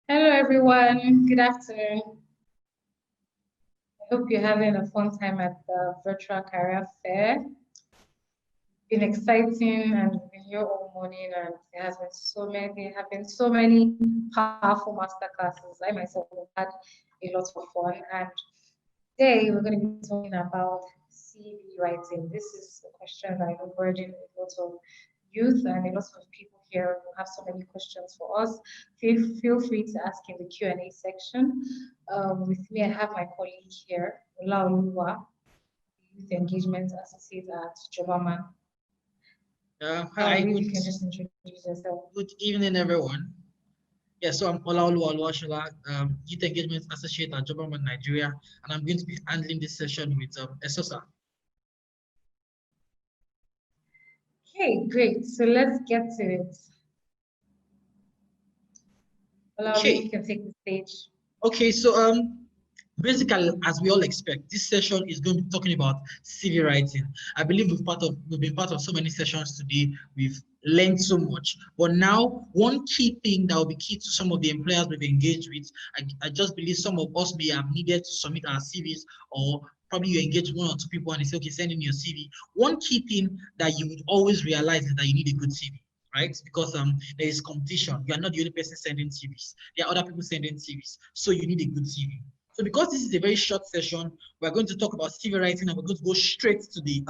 Hello, everyone. Good afternoon. I hope you're having a fun time at the virtual career fair. Been exciting and been here all morning, and there has been so many powerful master classes. I myself have had a lot of fun, and today we're going to be talking about CV writing. This is a question that I know burden a lot of youth and a lot of people here who have so many questions for us. Feel free to ask in the Q&A section. With me, I have my colleague here, Olaoluwa, Youth Engagement Associate at Jobberman. Hi, Maybe you can just introduce yourself. good evening, everyone. Yeah, so I'm Olaoluwa Oluwashola, Youth Engagement Associate at Jobberman Nigeria, and I'm going to be handling this session with Esosa. Okay, great. So let's get to it. Olaoluwa, you can take the stage. Okay, so basically, as we all expect, this session is going to be talking about CV writing. I believe we've been part of so many sessions today. We've learned so much, but now one key thing that will be key to some of the employers we've engaged with. I just believe some of us may have needed to submit our CVs, or probably you engage one or two people and they say, okay, send in your CV. One key thing that you would always realize is that you need a good CV. Right? Because there is competition. You are not the only person sending CVs. There are other people sending CVs. So you need a good CV. So because this is a very short session, we're going to talk about CV writing and we're going to go straight to the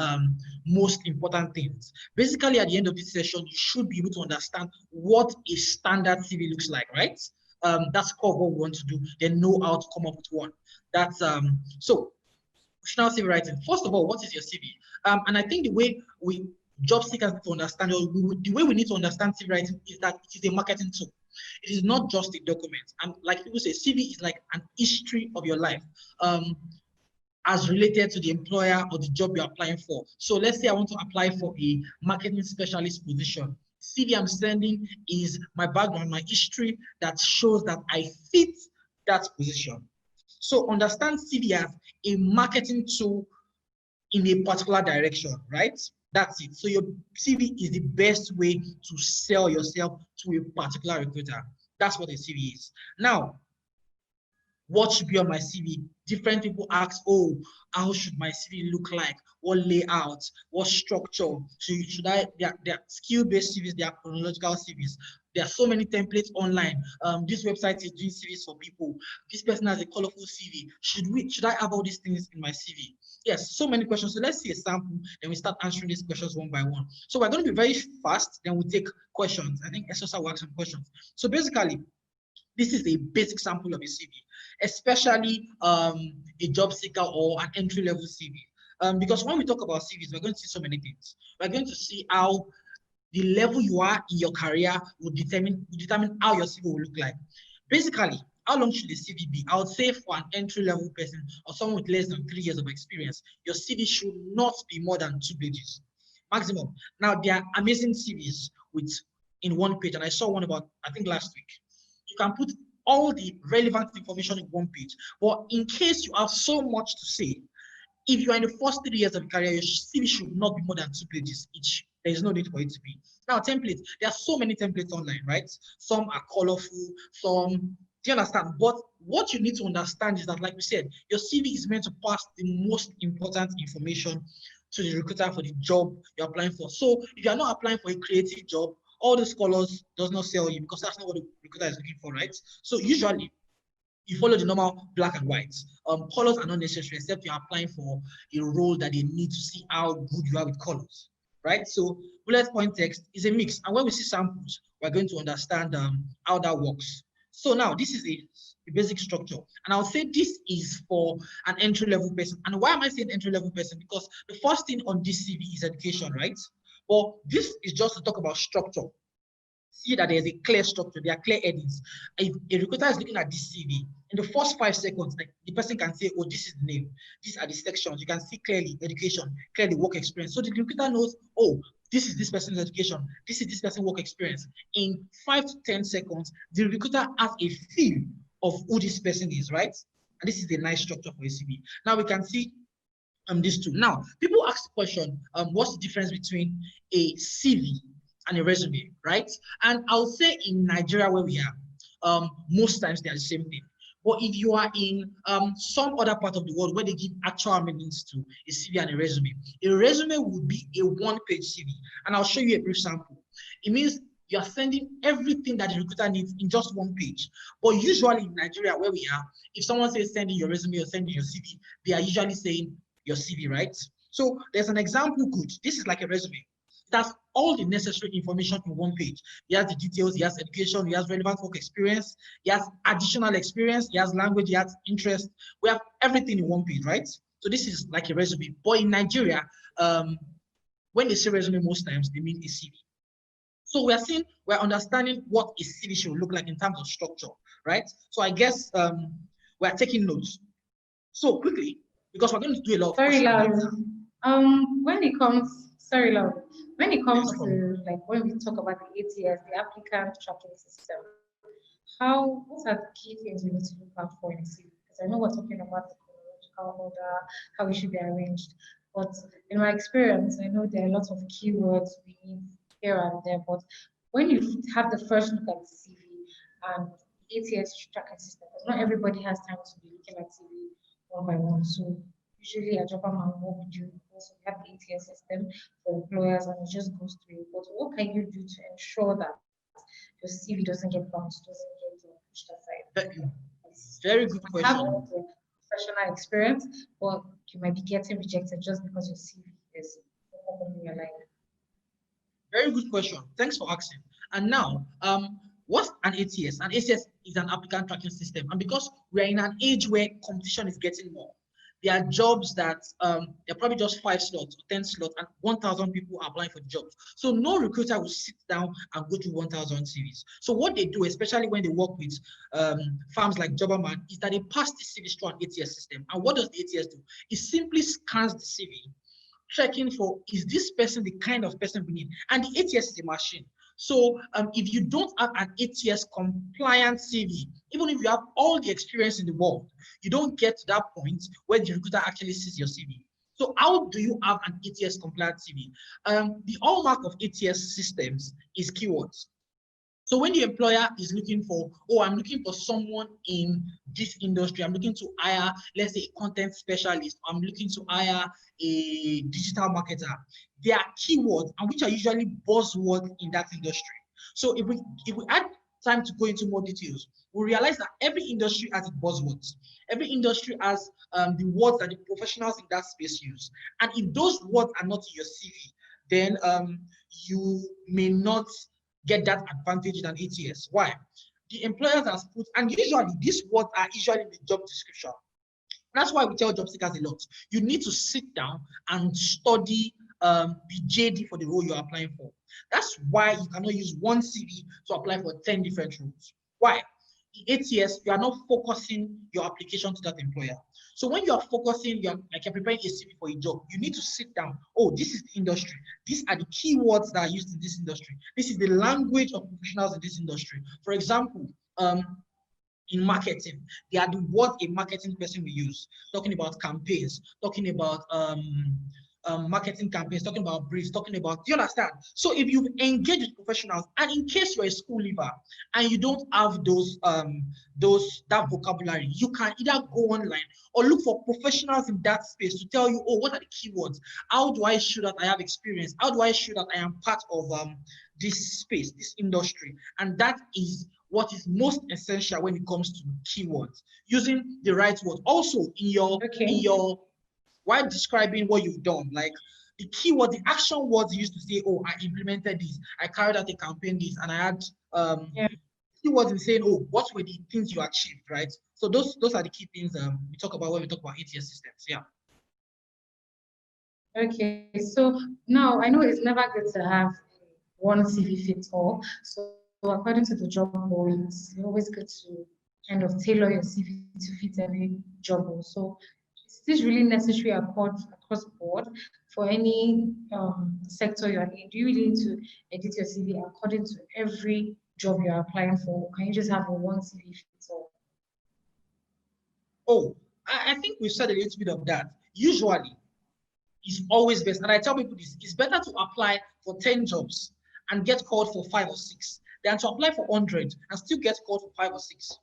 most important things. Basically, at the end of this session, you should be able to understand what a standard CV looks like, right? That's core of what we want to do, then know how to come up with one. That's so professional CV writing. First of all, what is your CV? And I think the way job seekers need to understand, or the way we need to understand CV writing is that it is a marketing tool. It is not just a document. And like people say, CV is like an history of your life, as related to the employer or the job you're applying for. So let's say I want to apply for a marketing specialist position. CV I'm sending is my background, my history that shows that I fit that position. So understand CV as a marketing tool in a particular direction, right? That's it. So your CV is the best way to sell yourself to a particular recruiter. That's what a CV is. Now, what should be on my CV? Different people ask, oh, how should my CV look like? What layout? What structure? Should I, they're skill-based CVs, they are chronological CVs. There are so many templates online. This website is doing CVs for people. This person has a colorful CV. Should I have all these things in my CV? Yes, so many questions. So let's see a sample, then we start answering these questions one by one. So we're going to be very fast, then we'll take questions. I think Esosa will ask some questions. So basically, this is a basic sample of a CV, especially a job seeker or an entry-level CV. Because when we talk about CVs, we're going to see so many things. We're going to see how the level you are in your career will determine how your CV will look like. Basically, how long should the CV be? I would say for an entry-level person or someone with less than 3 years of experience, your CV should not be more than 2 pages, maximum. Now, there are amazing CVs in 1 page, and I saw one about, I think last week. You can put all the relevant information in 1 page. But in case you have so much to say, if you are in the first 3 years of your career, your CV should not be more than 2 pages each. There is no need for it to be. Now, templates. There are so many templates online, right? Some are colorful, some, do you understand? But what you need to understand is that, like we said, your CV is meant to pass the most important information to the recruiter for the job you're applying for. So if you're not applying for a creative job, all those colors does not sell you because that's not what the recruiter is looking for, right? So usually you follow the normal black and white. Colors are not necessary except you're applying for a role that they need to see how good you are with colors, right? So bullet point text is a mix. And when we see samples, we're going to understand how that works. So now this is a basic structure. And I'll say this is for an entry-level person. And why am I saying entry-level person? Because the first thing on this CV is education, right? But this is just to talk about structure. See that there's a clear structure, there are clear headings. If a recruiter is looking at this CV, in the first 5 seconds, like, the person can say, oh, this is the name, these are the sections. You can see clearly education, clearly work experience. So the recruiter knows, oh, this is this person's education, this is this person's work experience. In 5 to 10 seconds, the recruiter has a feel of who this person is, right? And this is a nice structure for a CV. Now we can see these two. Now, people ask the question, what's the difference between a CV and a resume, right? And I'll say in Nigeria where we are, most times they are the same thing. But if you are in some other part of the world where they give actual meanings to a CV and a resume would be a one-page CV. And I'll show you a brief sample. It means you are sending everything that the recruiter needs in just one page. But usually in Nigeria, where we are, if someone says sending your resume or sending your CV, they are usually saying your CV, right? So there's an example good. This is like a resume. It has all the necessary information in one page. He has the details, he has education, he has relevant work experience, he has additional experience, he has language, he has interest. We have everything in one page, right? So this is like a resume. But in Nigeria, when they say resume, most times they mean a CV. So we're understanding what a CV should look like in terms of structure, right? So I guess we're taking notes. So quickly, because we're going to do a lot of Sorry, Laura. questions. When it comes, sorry, Laura. When it comes No to like when we talk about the ATS, the applicant tracking system, what are the key things we need to look out for in a CV? Because I know we're talking about the chronological order, how it should be arranged. But in my experience, I know there are lots of keywords we need here and there. But when you have the first look at the CV and ATS tracking system, because not everybody has time to be looking at CV one by one. So usually at Jobberman, what we do is we have the ATS system for employers and it just goes through. But what can you do to ensure that your CV doesn't get bounced, doesn't get pushed aside? Very good You have question. all the professional experience, but you might be getting rejected just because your CV is properly aligned. Very good question. Thanks for asking. And now, what's an ATS? An ATS is an applicant tracking system. And because we're in an age where competition is getting more, there are jobs that there are probably just 5 slots or 10 slots and 1,000 people are applying for the jobs. So no recruiter will sit down and go through 1,000 CVs. So what they do, especially when they work with firms like Jobberman, is that they pass the CVs through an ATS system. And what does the ATS do? It simply scans the CV, checking for, is this person the kind of person we need? And the ATS is a machine. So if you don't have an ATS compliant CV, even if you have all the experience in the world, you don't get to that point where the recruiter actually sees your CV. So how do you have an ATS compliant CV? The hallmark of ATS systems is keywords. So when the employer is looking for, oh, I'm looking for someone in this industry, I'm looking to hire, let's say, a content specialist, I'm looking to hire a digital marketer, there are keywords and which are usually buzzwords in that industry. So if we add time to go into more details, we realize that every industry has its buzzwords. Every industry has the words that the professionals in that space use. And if those words are not in your CV, then you may not get that advantage in an ATS. Why? The employers have put, and usually these words are usually in the job description. That's why we tell job seekers a lot. You need to sit down and study the JD for the role you're applying for. That's why you cannot use one CV to apply for 10 different roles. Why? The ATS, you are not focusing your application to that employer. So when you are focusing, you're preparing a CV for a job, you need to sit down. Oh, this is the industry. These are the keywords that are used in this industry. This is the language of professionals in this industry. For example, in marketing, they are the words a marketing person will use, talking about campaigns, talking about marketing campaigns, talking about briefs, talking about, do you understand? So if you engage with professionals, and in case you're a school leaver and you don't have that vocabulary, you can either go online or look for professionals in that space to tell you, oh, what are the keywords? How do I show that I have experience? How do I show that I am part of this space, this industry? And that is what is most essential when it comes to keywords, using the right word. Also, in your while describing what you've done, like the keyword, the action words you used to say, oh, I implemented this, I carried out a campaign this, and I had keywords in saying, oh, what were the things you achieved, right? So those are the key things we talk about when we talk about ATS systems. Yeah. Okay, so now I know it's never good to have one CV fits all. So according to the job role, it's always good to kind of tailor your CV to fit every job role. So is this really necessary across board for any sector you're in? Do you really need to edit your CV according to every job you're applying for? Or can you just have a one CV fits all? Oh, I think we've said a little bit of that. Usually, it's always best, and I tell people this, it's better to apply for 10 jobs and get called for 5 or 6 than to apply for 100 and still get called for 5 or 6.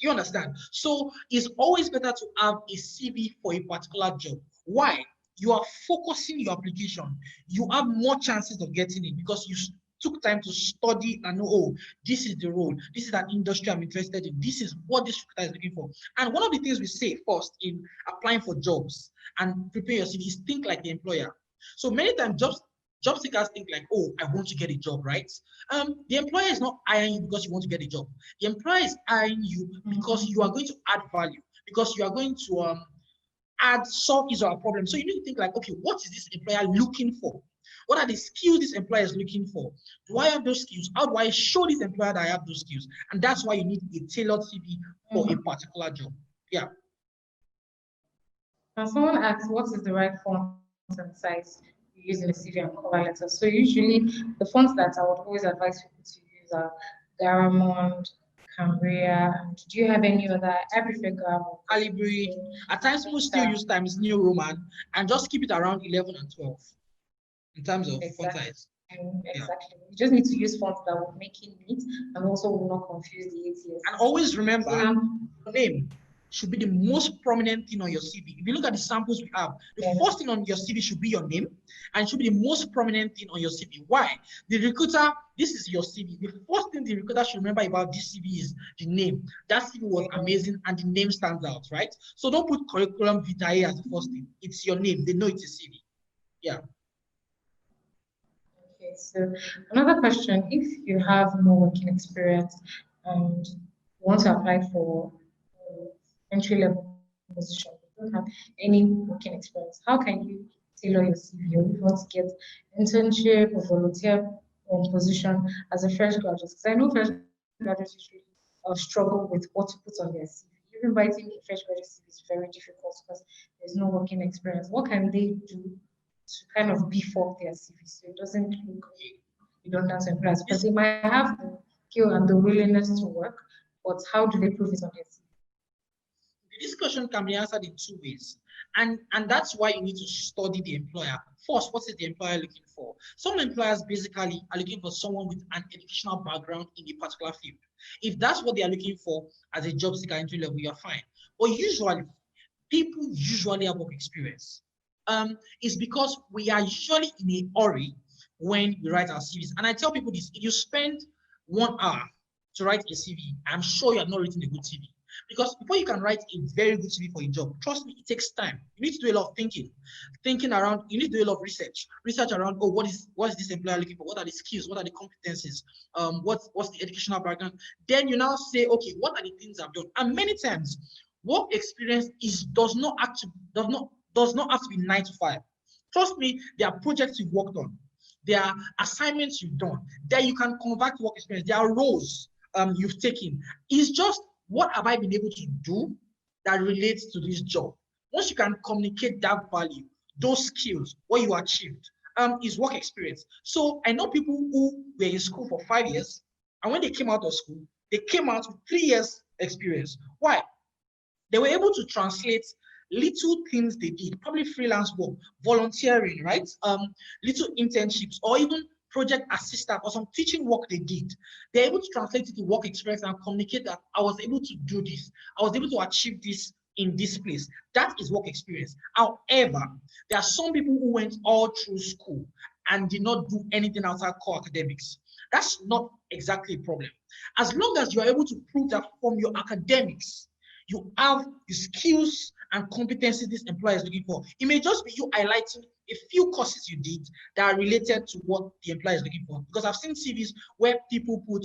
You understand? So it's always better to have a CV for a particular job. Why? You are focusing your application. You have more chances of getting it because you took time to study and know, oh, this is the role. This is an industry I'm interested in. This is what this recruiter is looking for. And one of the things we say first in applying for jobs and prepare your CV is think like the employer. So many times job seekers think like, oh, I want to get a job, right? The employer is not hiring you because you want to get a job. The employer is hiring you because you are going to add value, because you are going to solve his or her problem. So you need to think like, okay, what is this employer looking for? What are the skills this employer is looking for? Do I have those skills? How do I show this employer that I have those skills? And that's why you need a tailored CV for a particular job. Yeah. Now, someone asks, what is the right font and size you use in a CV and cover letter? So usually the fonts that I would always advise people to use are Garamond, Cambria, and do you have any other? I prefer Garamond. Calibri. At times people still use Times New Roman and just keep it around 11 and 12 in terms of font size. Exactly. You just need to use fonts that will make it neat and also will not confuse the ATS. And always remember, your name should be the most prominent thing on your CV. If you look at the samples we have, the first thing on your CV should be your name and it should be the most prominent thing on your CV. Why? The recruiter, this is your CV. The first thing the recruiter should remember about this CV is the name. That CV was amazing and the name stands out, right? So don't put curriculum vitae as the first thing. It's your name. They know it's a CV. Yeah. Okay, so another question, if you have no working experience and you want to apply for entry-level position, you don't have any working experience, how can you tailor your CV? Or if you want to get internship or volunteer position as a fresh graduate? Because I know fresh graduates usually struggle with what to put on their CV. Even writing a fresh graduate CV is very difficult because there's no working experience. What can they do to kind of beef up their CV so it doesn't look redundant to employers? Because they might have the skill and the willingness to work, but how do they prove it on their CV? This question can be answered in two ways. And that's why you need to study the employer. First, what is the employer looking for? Some employers basically are looking for someone with an educational background in a particular field. If that's what they are looking for as a job seeker entry level, you're fine. But usually, people usually have work experience. It's because we are usually in a hurry when we write our CVs. And I tell people this, if you spend 1 hour to write a CV, I'm sure you have not written a good CV. Because before you can write a very good CV for a job, trust me, it takes time. You need to do a lot of thinking around, you need to do a lot of research around, oh, what is this employer looking for? What are the skills? What are the competencies? What's the educational background? Then you now say, okay, what are the things I've done? And many times, work experience does not have to be 9 to 5. Trust me, there are projects you've worked on. There are assignments you've done. There you can convert to work experience. There are roles you've taken. It's just, what have I been able to do that relates to this job? Once you can communicate that value, those skills, what you achieved, is work experience. So I know people who were in school for 5 years, and when they came out of school, they came out with 3 years experience. Why? They were able to translate little things they did, probably freelance work, volunteering, right? Little internships, or even project assistant or some teaching work they did. They're able to translate it to work experience and communicate that I was able to do this. I was able to achieve this in this place. That is work experience. However, there are some people who went all through school and did not do anything outside core academics. That's not exactly a problem. As long as you are able to prove that from your academics, you have the skills and competencies this employer is looking for. It may just be you highlighting a few courses you did that are related to what the employer is looking for. Because I've seen CVs where people put,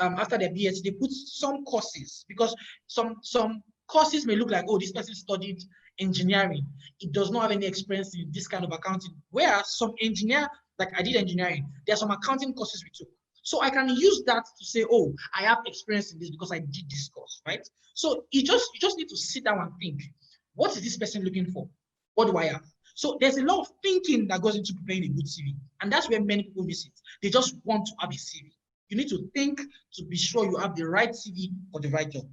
after their BS, they put some courses, because some courses may look like, oh, this person studied engineering. It does not have any experience in this kind of accounting. Whereas some engineer, like I did engineering, there are some accounting courses we took. So I can use that to say, oh, I have experience in this because I did this course, right? So you just need to sit down and think, what is this person looking for? What do I have? So there's a lot of thinking that goes into preparing a good CV. And that's where many people miss it. They just want to have a CV. You need to think to be sure you have the right CV for the right job.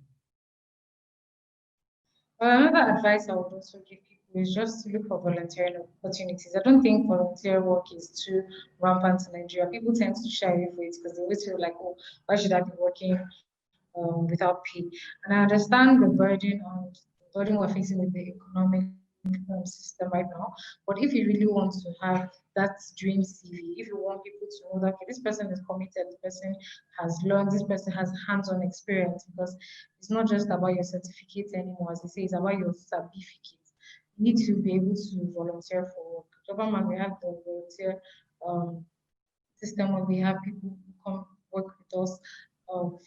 Well, another advice I would also give people is just to look for volunteering opportunities. I don't think volunteer work is too rampant in Nigeria. People tend to shy away from it because they always feel like, oh, why should I be working without pay? And I understand the burden we're facing with the economic system right now. But if you really want to have that dream CV, if you want people to know that okay, this person is committed, this person has learned, this person has hands-on experience, because it's not just about your certificate anymore, as they say, it's about your certificate. You need to be able to volunteer for work. Jobberman, we have the volunteer um, system where we have people who come work with us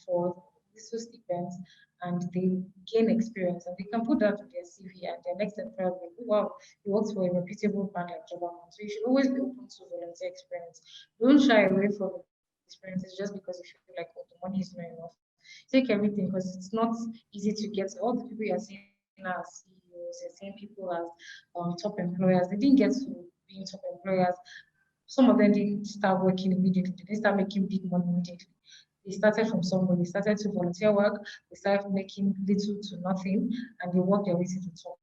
for this events, and they gain experience and they can put that to their CV, and their next employer will be, wow, he works for a reputable brand like Jobberman. So you should always be open to volunteer experience. Don't shy away from experiences just because you feel like, oh, the money is not enough. Take everything, because it's not easy to get all the people you're seeing as CEOs, you're seeing people as top employers. They didn't get to being top employers. Some of them didn't start working immediately. They didn't start making big money immediately. They started from somewhere. They started to volunteer work. They started making little to nothing, and they worked their way to the top.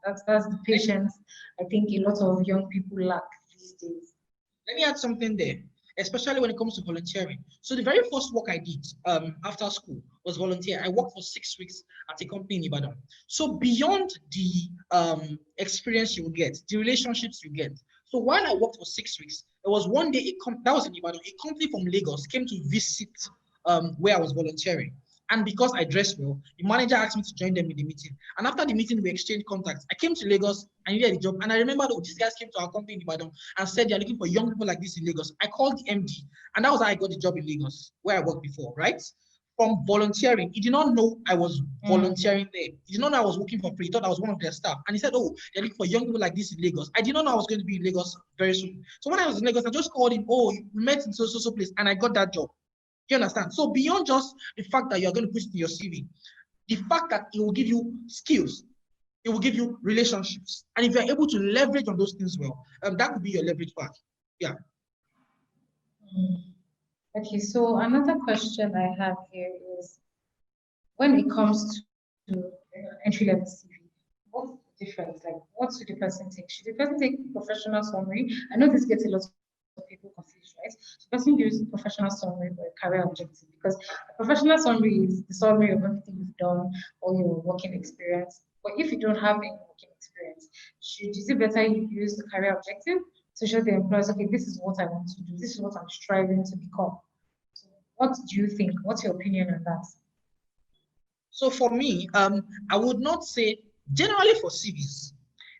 That's the patience I think a lot of young people lack these days. Let me add something there, especially when it comes to volunteering. So the very first work I did after school was volunteer. I worked for 6 weeks at a company in Ibadan. So beyond the experience you will get, the relationships you get. So while I worked for 6 weeks, there was one day that was in Ibadan. A company from Lagos came to visit where I was volunteering. And because I dressed well, the manager asked me to join them in the meeting. And after the meeting, we exchanged contacts. I came to Lagos, I needed a job. And I remember that these guys came to our company in Ibadan and said they're looking for young people like this in Lagos. I called the MD, and that was how I got the job in Lagos, where I worked before, right? From volunteering. He did not know I was volunteering there. He did not know I was working for free. He thought I was one of their staff. And he said, oh, they're looking for young people like this in Lagos. I did not know I was going to be in Lagos very soon. So when I was in Lagos, I just called him, oh, we met in so place, and I got that job. You understand? So beyond just the fact that you're going to put it in your CV, the fact that it will give you skills, it will give you relationships. And if you're able to leverage on those things well, that could be your leverage part. Yeah. Okay, so another question I have here is, when it comes to entry level CV, what's the difference? Like, what should the person take? Should the person take professional summary? I know this gets a lot of people confused, right? So the person use professional summary for a career objective, because a professional summary is the summary of everything you've done, all your working experience. But if you don't have any working experience, is it better you use the career objective to show the employers, okay, this is what I want to do, this is what I'm striving to become. So what do you think? What's your opinion on that? So for me, I would not say, generally for CVs,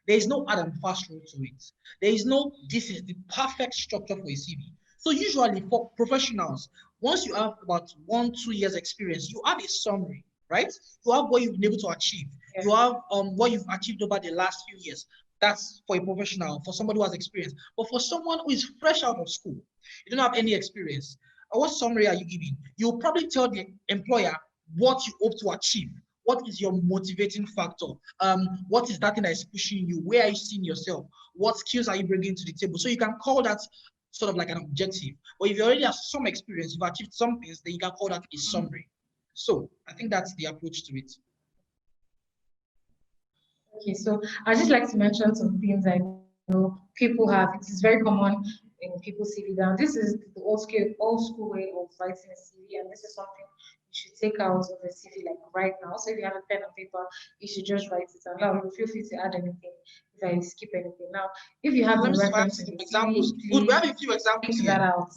there is no hard and fast rule to it. There is no, this is the perfect structure for a CV. So usually for professionals, once you have about 1-2 years experience, you have a summary, right? You have what you've been able to achieve. Yeah. You have what you've achieved over the last few years. That's for a professional, for somebody who has experience. But for someone who is fresh out of school, you don't have any experience, what summary are you giving? You'll probably tell the employer what you hope to achieve. What is your motivating factor? What is that thing that is pushing you? Where are you seeing yourself? What skills are you bringing to the table? So you can call that sort of like an objective. Or if you already have some experience, you've achieved some things, then you can call that a summary. So I think that's the approach to it. Okay, so I'd just like to mention some things I know people have. It is very common in people's CV down. This is the old school way of writing a CV, and this is something you should take out of a CV like right now. So if you have a pen and paper, you should just write it out loud. Feel free to add anything if I skip anything. Now, if you have the reference in your examples, CV, we have a few examples take that out.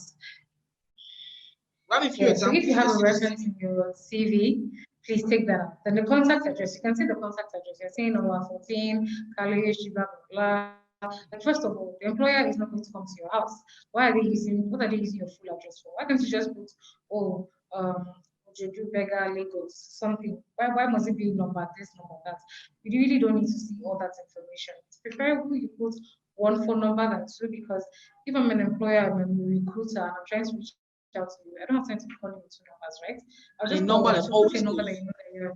We have a few examples. So if you have a reference in your CV, please take that out. Then the contact address, you can see the contact address. You're saying number 14, college, blah, blah, blah. Like, first of all, the employer is not going to come to your house. What are they using your full address for? Why can't you just put, oh, Ojedu, Bega, Lagos, something? Why must it be number this, number that? You really don't need to see all that information. It's preferable you put one phone number than two, because if I'm an employer, I'm a recruiter, and I'm trying to reach out to you, I don't have time to call you with two numbers, right? I'll just number that always number that you know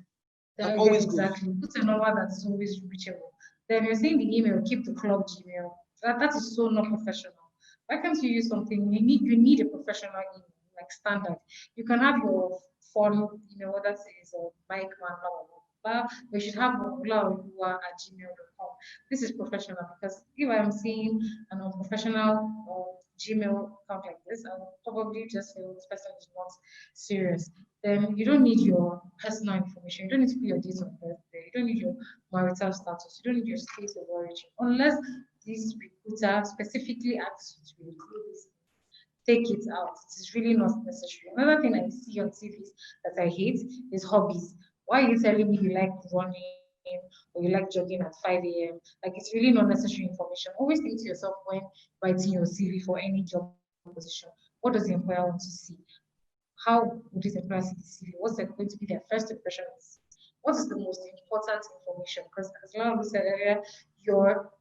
that you're exactly. Put a number that's always reachable. Then you're saying the email, keep the club Gmail. That is so not professional. Why can't you use something? You need a professional email, like standard. You can have your phone, whether it's Mike, man, blah, blah, blah. We should have gmail.com. This is professional because if I'm seeing an unprofessional Gmail account like this, I'll probably just say, oh, this person is not serious. Then you don't need your personal information. You don't need to put your date of birth there. You don't need your marital status. You don't need your state of origin unless this recruiter specifically asks you to include this. Take it out. It is really not necessary. Another thing I see on TVs that I hate is hobbies. Why are you telling me you like running or you like jogging at 5 a.m.? Like it's really not necessary information. Always think to yourself when writing your CV for any job position, what does the employer want to see? How would this employer see the CV? What's going to be their first impression of the CV? What is the most important information? Because as Lalo said earlier, your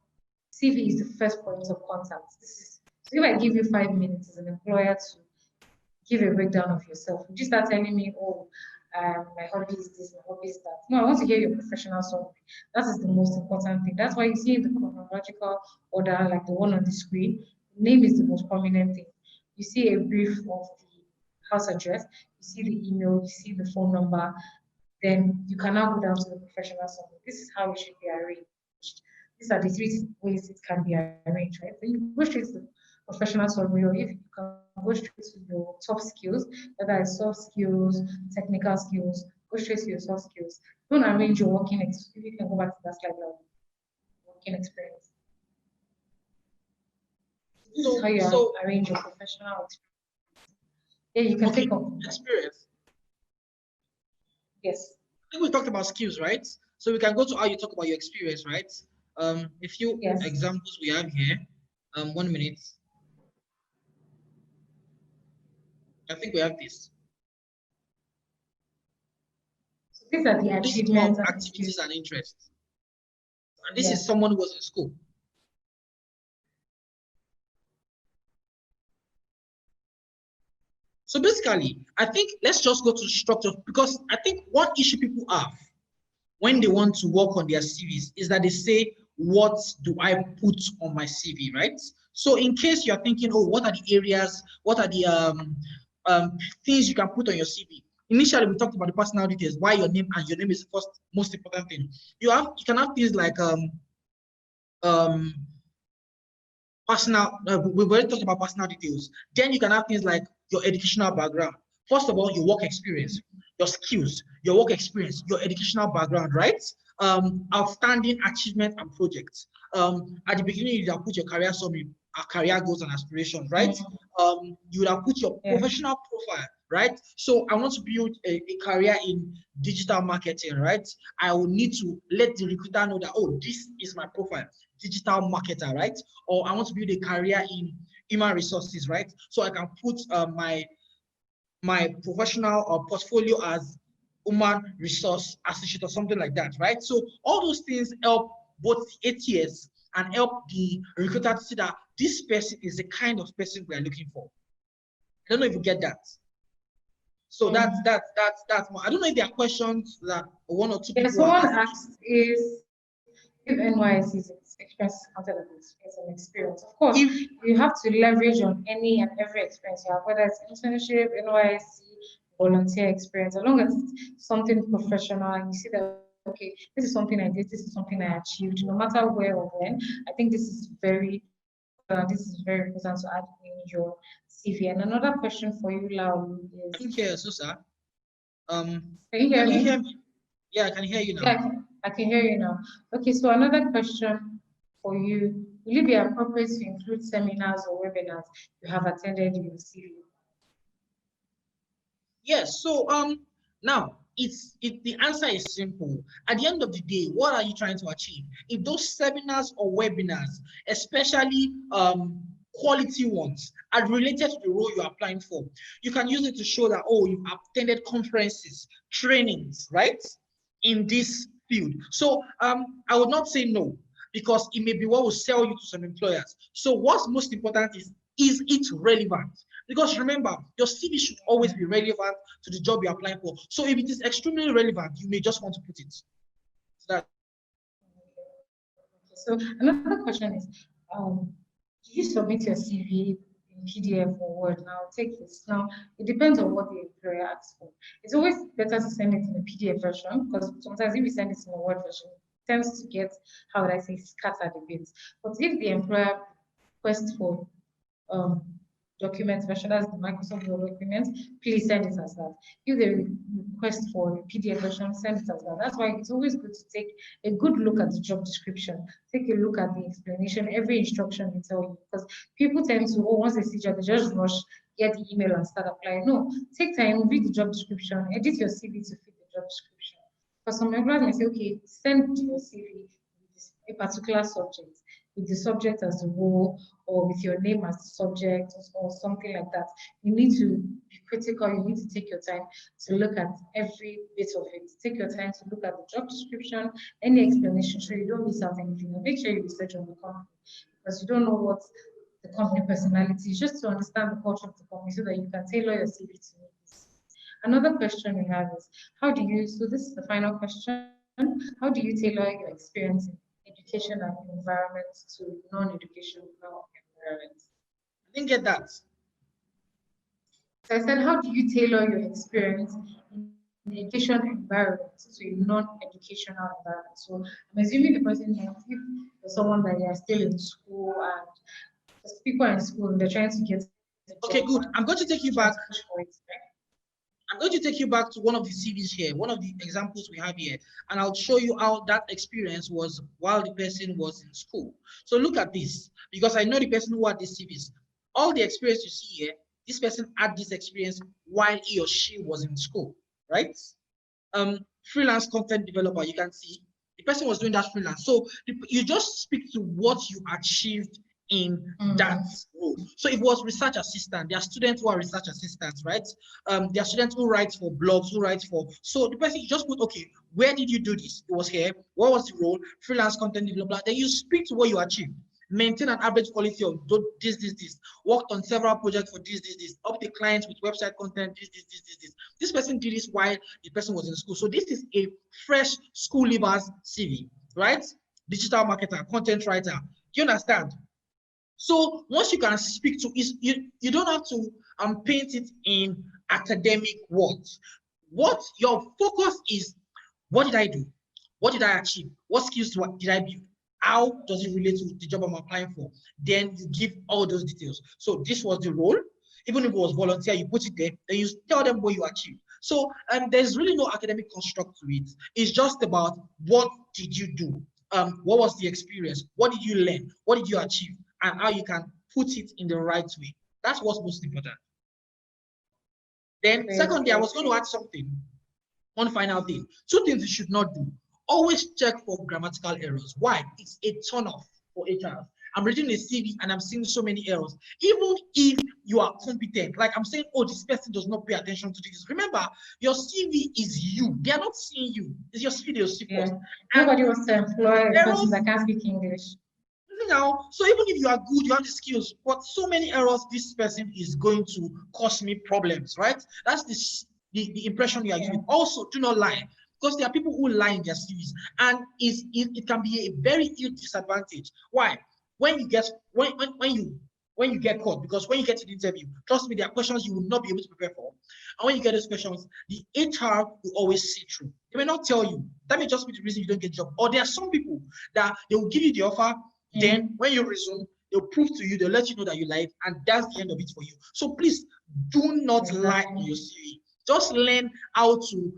CV is the first point of contact. This is so if I give you 5 minutes as an employer to give a breakdown of yourself, would you start telling me, oh, my hobby is this, my hobby is that? No, I want to hear your professional summary. That is the most important thing. That's why you see in the chronological order, like the one on the screen, name is the most prominent thing. You see a brief of the house address, you see the email, you see the phone number, then you can now go down to the professional summary. This is how it should be arranged. These are the three ways it can be arranged, right? Then you go straight to the professional summary, or if you can go straight to your top skills, whether it's soft skills, technical skills, go straight to your soft skills. Don't arrange your working experience. If you can go back to that slide now, working experience. This is how you arrange your professional experience. Yeah, you can take up experience. Yes. I think we talked about skills, right? So we can go to how you talk about your experience, right? A few examples we have here. 1 minute. I think we have this. So these are the achievements, activities, and interests. And this is someone who was in school. So basically, I think let's just go to structure, because I think one issue people have when they want to work on their CVs is that they say, what do I put on my CV, right? So in case you're thinking, oh, what are the areas, what are the things you can put on your CV? Initially, we talked about the personal details, why your name, and your name is the first most important thing. You can have things like personal, we've already talked about personal details. Then you can have things like your educational background. First of all, your work experience, your skills, your work experience, your educational background, right? Outstanding achievement and projects. At the beginning, you have put your career summary, career goals and aspirations, right? You would have put your professional profile, right? So I want to build a career in digital marketing, right? I will need to let the recruiter know that, oh, this is my profile, digital marketer, right? Or I want to build a career in human resources, right? So I can put my professional portfolio as human resource associate or something like that, right? So all those things help both ATS and help the recruiter to see that this person is the kind of person we are looking for. I don't know if you get that. So that's more. I don't know if there are questions that one or two people. Someone asked is if NYC is experience counted as an experience. Of course, you have to leverage on any and every experience you have, whether it's internship, NYC, volunteer experience, as long as it's something professional and you see that, okay, this is something I did, this is something I achieved, no matter where or when. I think this is very important to add in your CV. And another question for you, Lau, is... Thank you, Susa. Can you hear me? Yeah, I can hear you now. Yeah, I can hear you now. Okay, so another question for you. Will it be appropriate to include seminars or webinars you have attended in your CV? Yes, so now the answer is simple. At the end of the day, what are you trying to achieve? If those seminars or webinars, especially quality ones, are related to the role you're applying for, you can use it to show that, oh, you've attended conferences, trainings, right, in this field. So I would not say no, because it may be what will sell you to some employers. So what's most important is it relevant? Because remember, your CV should always be relevant to the job you're applying for. So if it is extremely relevant, you may just want to put it. So another question is, do you submit your CV in PDF or Word. Now take this. Now it depends on what the employer asks for. It's always better to send it in a PDF version because sometimes if you send it in a Word version, it tends to get, how would I say, scattered a bit. But if the employer requests for um, document version, as the Microsoft Word document, please send it as that. If they request for a PDF version, send it as that. That's why it's always good to take a good look at the job description, take a look at the explanation, every instruction they tell you, because people tend to, oh, once they see job, they just rush, get the email and start applying. No, take time, read the job description, edit your CV to fit the job description. For some employers may say, okay, send your CV with a particular subject, with the subject as the role, or with your name as the subject, or something like that. You need to be critical. You need to take your time to look at every bit of it. Take your time to look at the job description, any explanation, so you don't miss out anything. And make sure you research on the company because you don't know what the company personality is, just to understand the culture of the company so that you can tailor your CV to meet this. Another question we have is, how do you, so this is the final question, how do you tailor your experience in education and environment to non-educational environments? I didn't get that. So I said, how do you tailor your experience in education environment to a non-educational environment? So I'm assuming the person here, if you're someone that you are still in school and just people are in school and they're trying to get a job. Okay, good. I'm going to take you back. I'm going to take you back to one of the CVs here, one of the examples we have here, and I'll show you how that experience was while the person was in school. So look at this, because I know the person who had these CVs. All the experience you see here, this person had this experience while he or she was in school, right? Freelance content developer, you can see the person was doing that freelance. So you just speak to what you achieved in that role. So it was research assistant. There are students who are research assistants, right? There are students who write for blogs, who write for. So the person, you just put, okay, where did you do this? It was here. What was the role? Freelance content developer. Then you speak to what you achieved. Maintain an average quality of this. Worked on several projects for this. Update clients with website content, this. This person did this while the person was in school. So this is a fresh school leavers CV, right? Digital marketer, content writer. Do you understand? So once you can speak to it, you don't have to paint it in academic words. What your focus is, what did I do? What did I achieve? What skills did I build? How does it relate to the job I'm applying for? Then you give all those details. So this was the role. Even if it was volunteer, you put it there, then you tell them what you achieved. So there's really no academic construct to it. It's just about what did you do? What was the experience? What did you learn? What did you achieve? And how you can put it in the right way. That's what's most important. Then secondly, I was going to add something. One final thing. 2 things you should not do. Always check for grammatical errors. Why? It's a turn off for HR. I'm reading a CV and I'm seeing so many errors. Even if you are competent, like I'm saying, oh, this person does not pay attention to this. Remember, your CV is you. They are not seeing you. It's your CV they'll see first. Nobody wants to employ a person that can't speak English. Now, so even if you are good, you have the skills, but so many errors, this person is going to cause me problems, right? That's the impression you are giving. Also, do not lie, because there are people who lie in their CVs, and it can be a very huge disadvantage. Why? When you get caught, because when you get to the interview, trust me, there are questions you will not be able to prepare for. And when you get those questions, the HR will always see through. They may not tell you. That may just be the reason you don't get a job. Or there are some people that they will give you the offer. Then when you resume, they'll prove to you, they'll let you know that you lied, and that's the end of it for you. So please do not lie in your CV. Just learn how to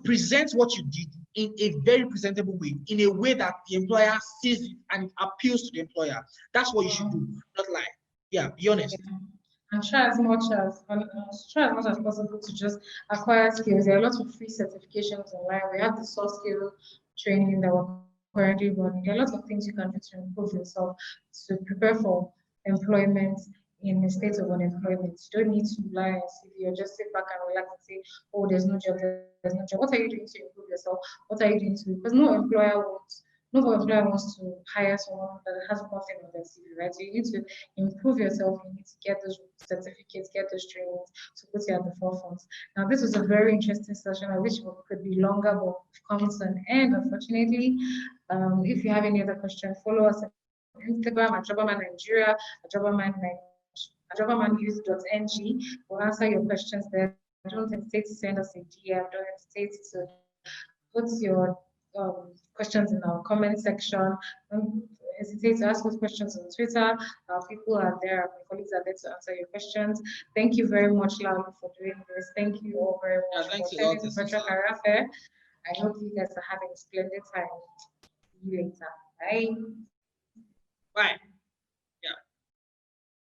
present what you did in a very presentable way, in a way that the employer sees it and it appeals to the employer. That's what you should do, not lie. Yeah, be honest. And try as much as possible to just acquire skills. There are lots of free certifications online. We have the soft skill training that we're currently running. There are lots of things you can do to improve yourself, to prepare for employment in a state of unemployment. You don't need to lie and CV or just sit back and relax and say, oh, there's no job, there's no job. What are you doing to improve yourself? What are you doing to, because no employer wants to hire someone that has nothing on their CV, right? So you need to improve yourself. You need to get those certificates, get those trainings to put you at the forefront. Now, this was a very interesting session. I wish it could be longer, but we've come to an end, unfortunately. If you have any other questions, follow us Instagram at Jobberman Nigeria, at jobbermannews.ng. We'll answer your questions there. Don't hesitate to send us a DM. Don't hesitate to put your questions in our comment section. Don't hesitate to ask us questions on Twitter. Our people are there, my colleagues are there to answer your questions. Thank you very much, Lalu, for doing this. Thank you all very much for attending the virtual career fair. I hope you guys are having a splendid time. See you later. Bye. Bye.